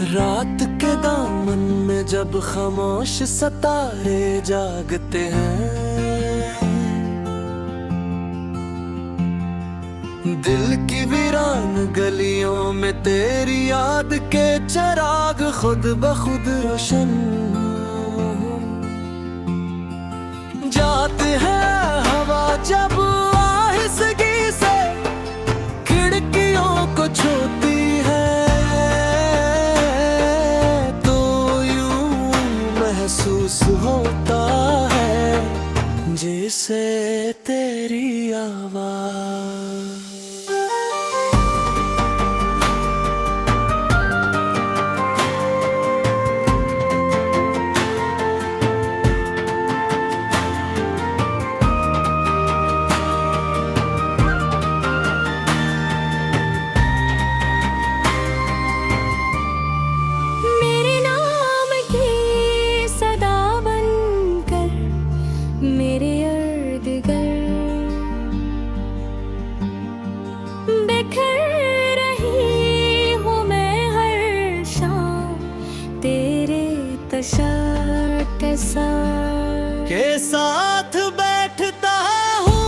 रात के दामन में जब खामोश सितारे जागते हैं, दिल की वीरान गलियों में तेरी याद के चिराग खुद ब खुद रोशन जाते हैं। हवा जब आहिस्गी से खिड़कियों को छूती है, तो यूं महसूस होता है जैसे तेरी आवाज़। मेरे इर्द-गिर्द बिखर रही हूँ मैं हर शाम तेरे तशर के साथ बैठता हूँ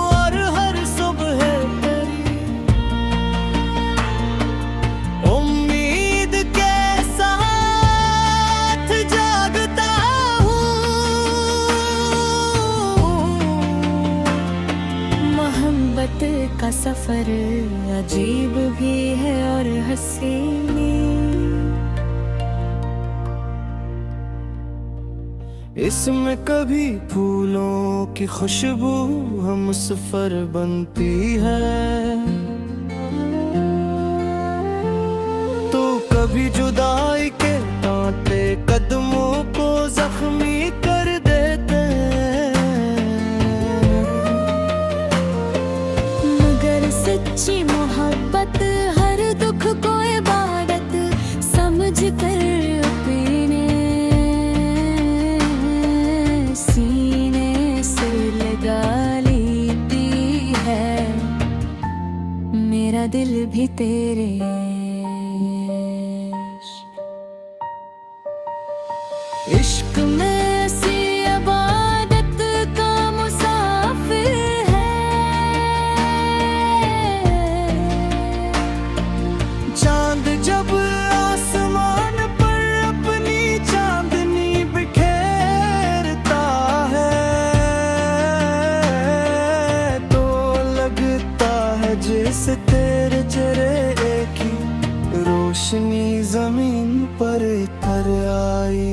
और हर सुबह तेरी उम्मीद के साथ जागता का सफर अजीब भी है और हसीनी। इसमें कभी फूलों की खुशबू हम सफर बनती है, तो कभी जुदाई के कांटे कदमों को जख्मी कर देते मगर सच्ची मोहब्बत हर दुख को इबादत समझ कर अपने सीने से लगा लेती है। मेरा दिल भी तेरे इश्क में ऐसी इबादत का मुसाफिर है। चांद जब आसमान पर अपनी चांदनी बिखेरता है, तो लगता है जैसे तेरे चेहरे की रोशनी जमीन पर उतर आई।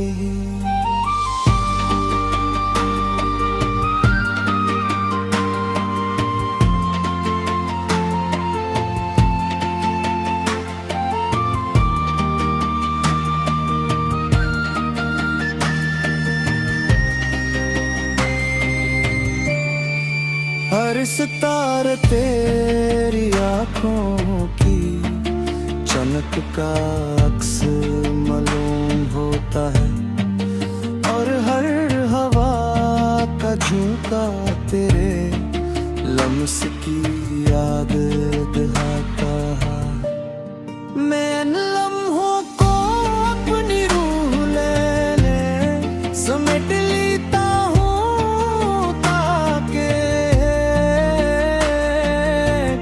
हर सितारा तेरी आँखों की चमक का अक्स मालूम होता है, और हर हवा का झोंका तेरे लम्स की याद दिलाता है। मैं इन लम्हों को अपनी रूह ले समेट लेता हूँ, ताकि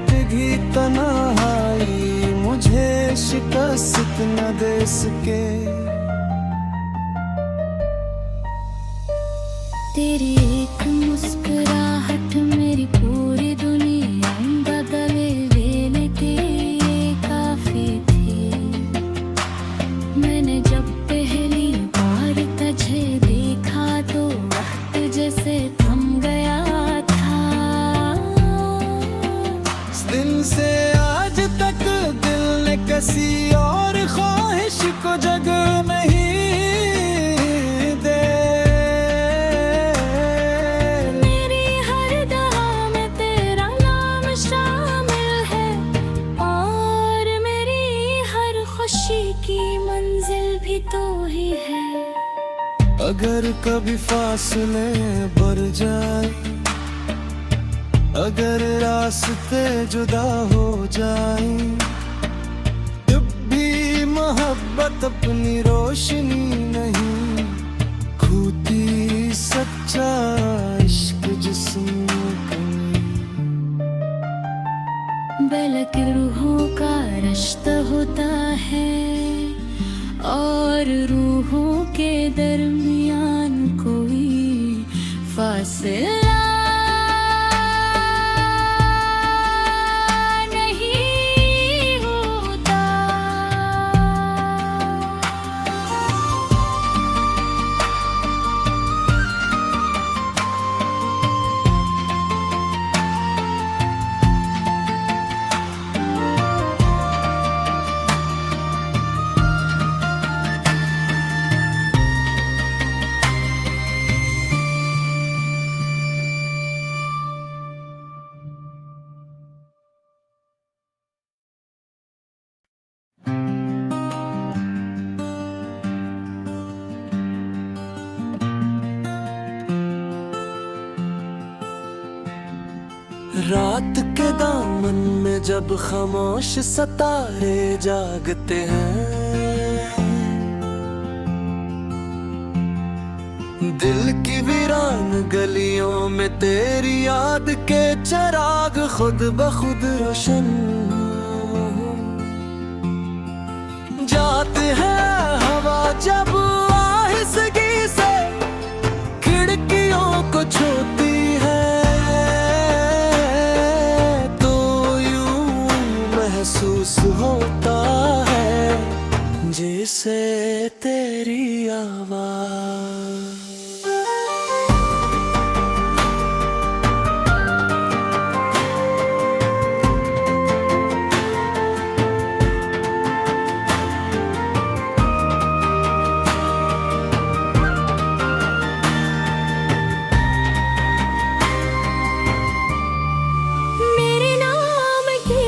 टिकी तन्हाई मुझे शिकस्त न दे सके। तेरी एक मुस्कुराहट मेरी पूरी दुनिया बदले देने के काफी थी। मैंने जब पहली बार तुझे देखा तो वक्त जैसे थम गया था। इस दिन से आज तक दिल ने किसी और ख्वाहिश को जगह नहीं दे। मेरी हर दवा में तेरा नाम शामिल है, और मेरी हर खुशी की मंजिल भी तो ही है। अगर कभी फासले बढ़ जाए, अगर रास्ते जुदा हो जाएं, मोहब्बत अपनी रोशनी नहीं, खूती सच्चा इश्क जिस्म कहीं। बलक रूहों का रिश्ता होता है और रूहों के दरमियान कोई फासला नहीं होता। रात के दामन में जब खामोश सितारे जागते हैं, दिल की वीरान गलियों में तेरी याद के चिराग खुद ब खुद रोशन जाते हैं। हवा जब आहिस्गी से खिड़कियों को छूती है, महसूस होता है जैसे तेरी आवाज़। मेरे नाम की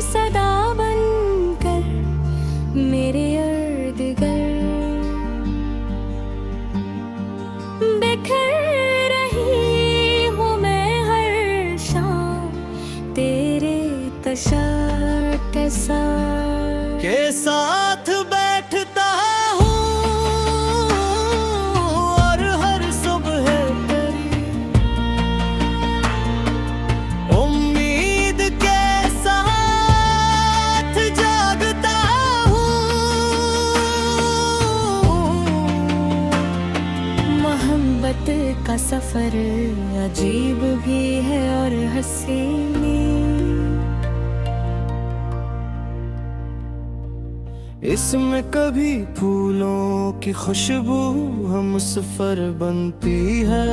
सदा बनकर मेरे इर्द गिर्द बिखर रही हूँ मैं हर शाम तेरे तशर के साथ बैठता हूँ और हर सुबह तेरी उम्मीद के साथ जागता हूँ। मोहब्बत का सफर अजीब भी है और हसीनी, इसमें कभी फूलों की खुशबू हम सफर बनती है,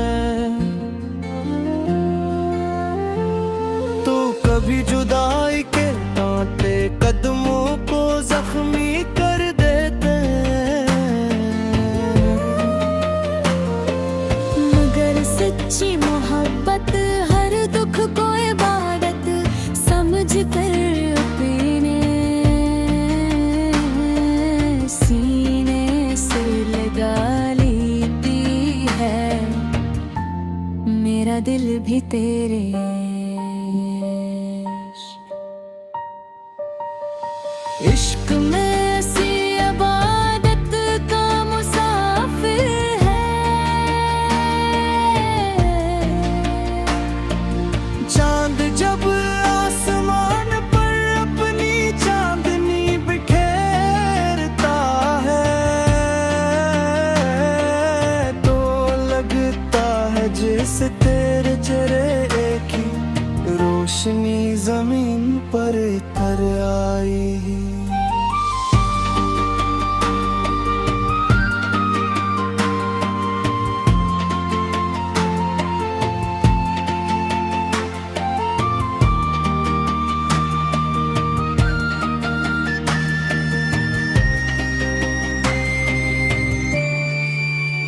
तो कभी जुदाई के कांटे कदमों को जख्मी कर देते हैं। मगर सच्ची मोहब्बत हर दुख को इबादत समझ कर अपने सीने से लगा लेती है। मेरा दिल भी तेरे इश्क में ऐसी इबादत का मुसाफिर है। चांद जब आसमान पर अपनी चांदनी बिखेरता है, तो लगता है जैसे तेरे चेहरे की रोशनी जमीन पर तर आई।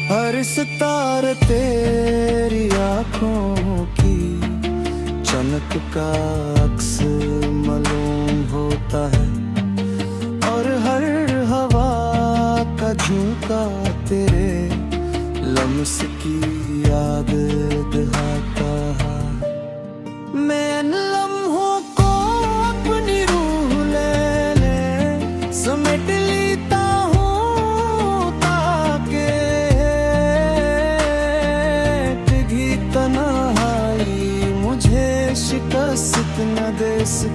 हर सितारे तेरी आँखों की चमक का अक्स मालूम होता है, और हर हवा का झोंका तेरे लम्स की याद दिलाता है। मैं इन लम्हों को अपनी रूह ले समेट ली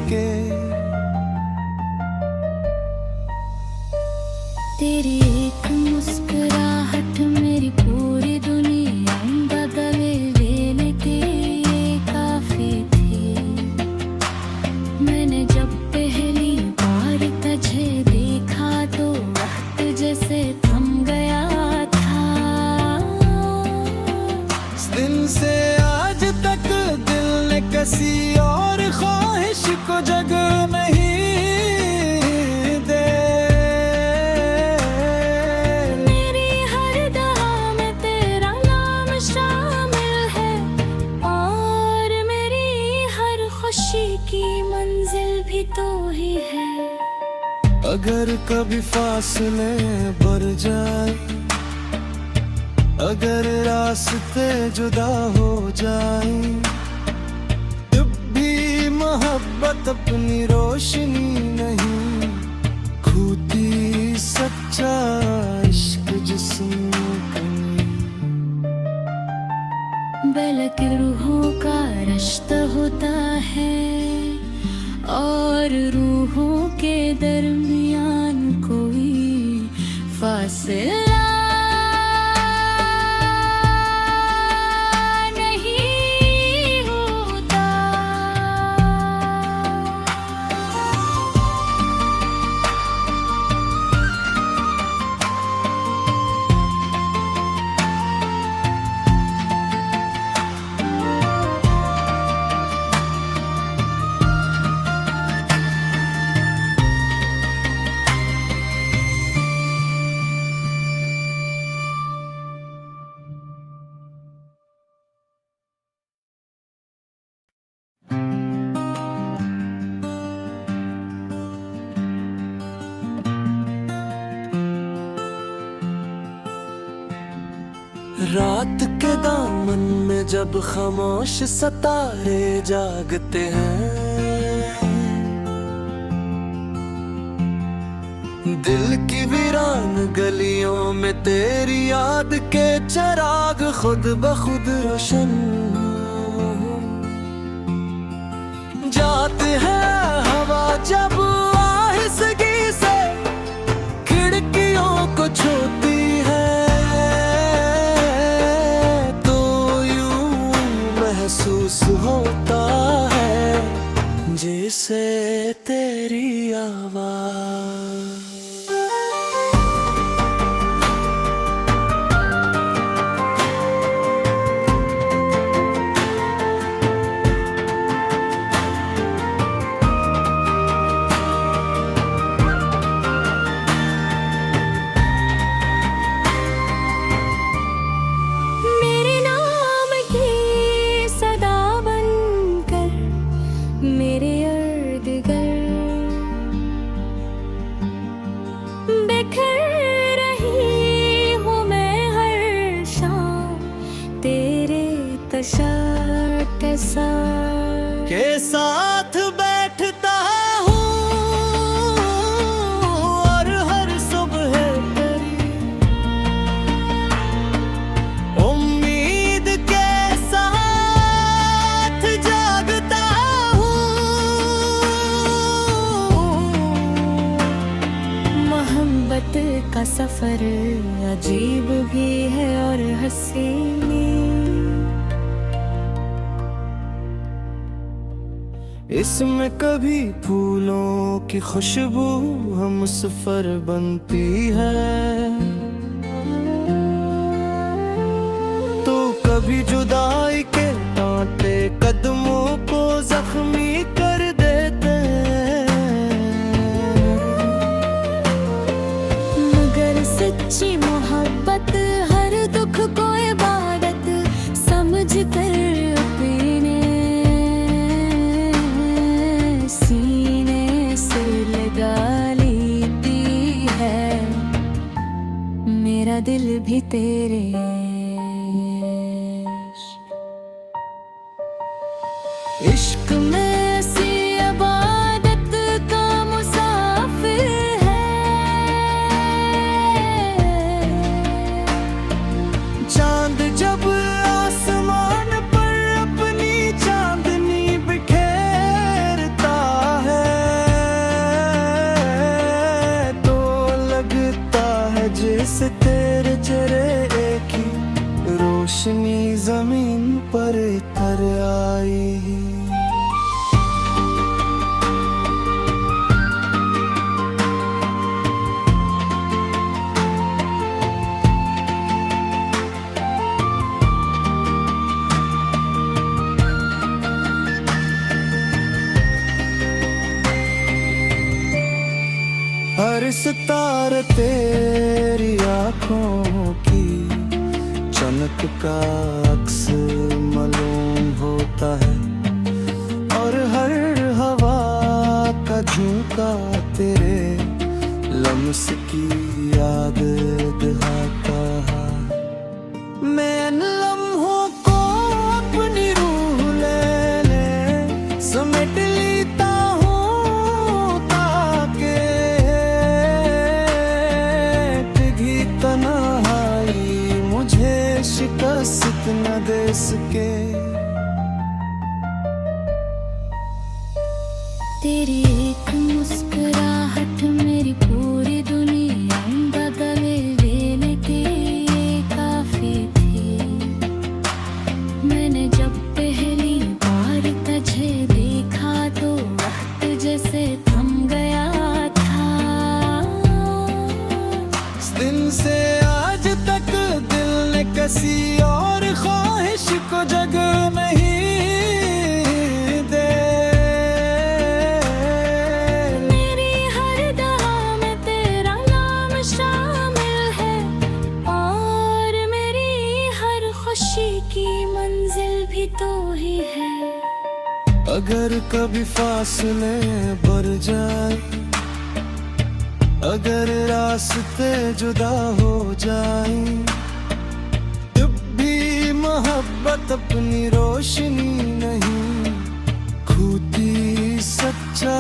के। तेरी एक मुस्कुराहट मेरी पूरी दुनिया बदले देने के लिए काफी थी। मैंने जब पहली बार तुझे देखा तो वक्त जैसे थम गया था। इस दिन से आज तक दिल ने किसी और ख्वाहिश को जगह नहीं दे। मेरी हर दहा में तेरा नाम शामिल है और मेरी हर खुशी की मंजिल भी तो ही है। अगर कभी फासले बढ़ जाए, अगर रास्ते जुदा हो जाए, तब भी मोहब्बत अपनी रोशनी नहीं खोती। सच्चा इश्क जिस्म कहीं बल्कि रूहों का रिश्ता होता है और रूहों के दरमियान कोई फासला नहीं होता। रात के दामन में जब खामोश सितारे जागते हैं, दिल की वीरान गलियों में तेरी याद के चिराग खुद ब खुद रोशन जाते हैं। हवा जब आहिस्तगी से खिड़कियों को छूती है तो यूं महसूस होता है जैसे तेरी आवाज़। मेरे नाम की सदा बनकर मेरे इर्द गिर्द बिखर रही हूँ मैं हर शाम तेरे तशर के साथ बैठता हूँ और हर सुबह तेरी उम्मीद के साथ जागता हूँ। मोहब्बत का सफर अजीब भी है और हसीनी। इसमें कभी फूलों की खुशबू हम सफर बनती है तो कभी जुदाई के कांटे कदमों को जख्मी कर देते हैं। मगर सच्ची मोहब्बत हर दुख को इबादत समझ कर अपने सीने से लगा लेती है। मेरा दिल भी तेरे इश्क में ऐसी इबादत का मुसाफिर है। चांद जब आसमान पर अपनी चांदनी बिखेरता रोशनी जमीन पर तर आई। हर सितारा तेरी आँखों की चमक का अक्स मालूम होता है, और हर हवा का झोंका तेरे लम्स की याद दिलाता है। मैं इन लम्हों को अपनी रूह ले समेट लेता हूँ, ताकि टिकी तन्हाई मुझे शिकस्त न दे सके। तेरी एक मुस्कुराहट मेरी पूरी दुनिया बदले देने के लिए काफी थी। मैंने जब पहली बार तुझे देखा तो वक्त जैसे थम गया था। इस दिन से आज तक दिल ने किसी और ख्वाहिश को जगह नहीं दे। मेरी हर दहा में तेरा नाम शामिल है, और मेरी हर खुशी की मंजिल भी तो ही है। अगर कभी फासले बढ़ जाए, अगर रास्ते जुदा हो जाए, तब भी मोहब्बत अपनी रोशनी नहीं खोती। सच्चा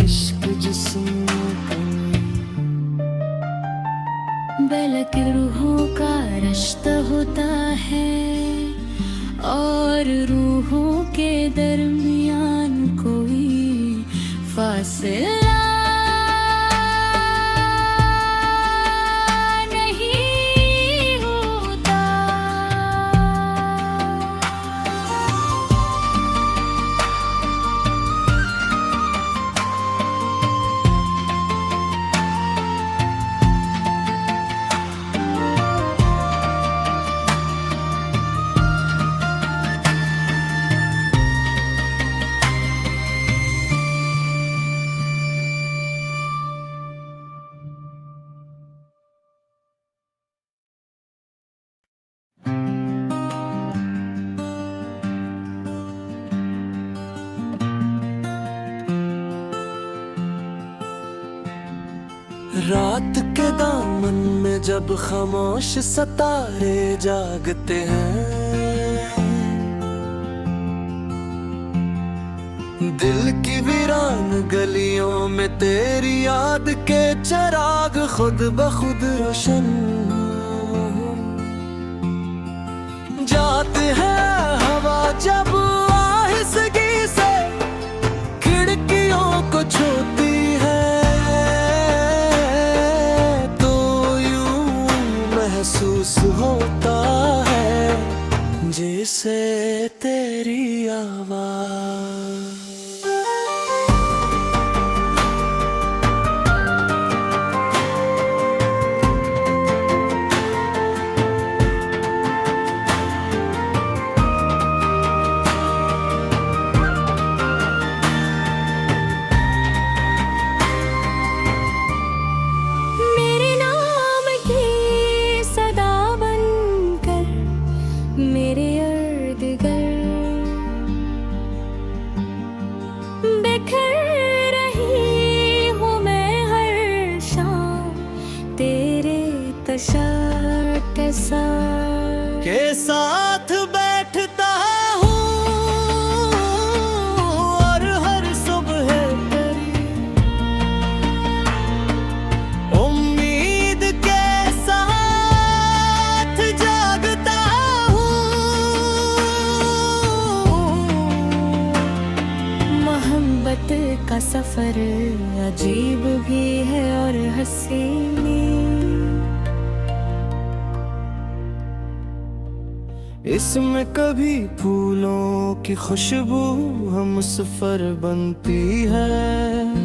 इश्क जिस्म का बलक रूहों का रिश्ता होता है, और रूहों के दरमियान कोई फासला नहीं होता। रात के दामन में जब खामोश सितारे जागते हैं, दिल की वीरान गलियों में तेरी याद के चिराग खुद ब खुद रोशन जाते हैं। हवा जब आहिस्तगी से खिड़कियों को छूती है, महसूस होता है जैसे तेरी आवाज़। के साथ बैठता हूँ, और हर सुबह तेरी उम्मीद के साथ जागता हूँ। मोहब्बत का सफर अजीब भी है और हसीनी। इसमें कभी फूलों की खुशबू हम सफर बनती है।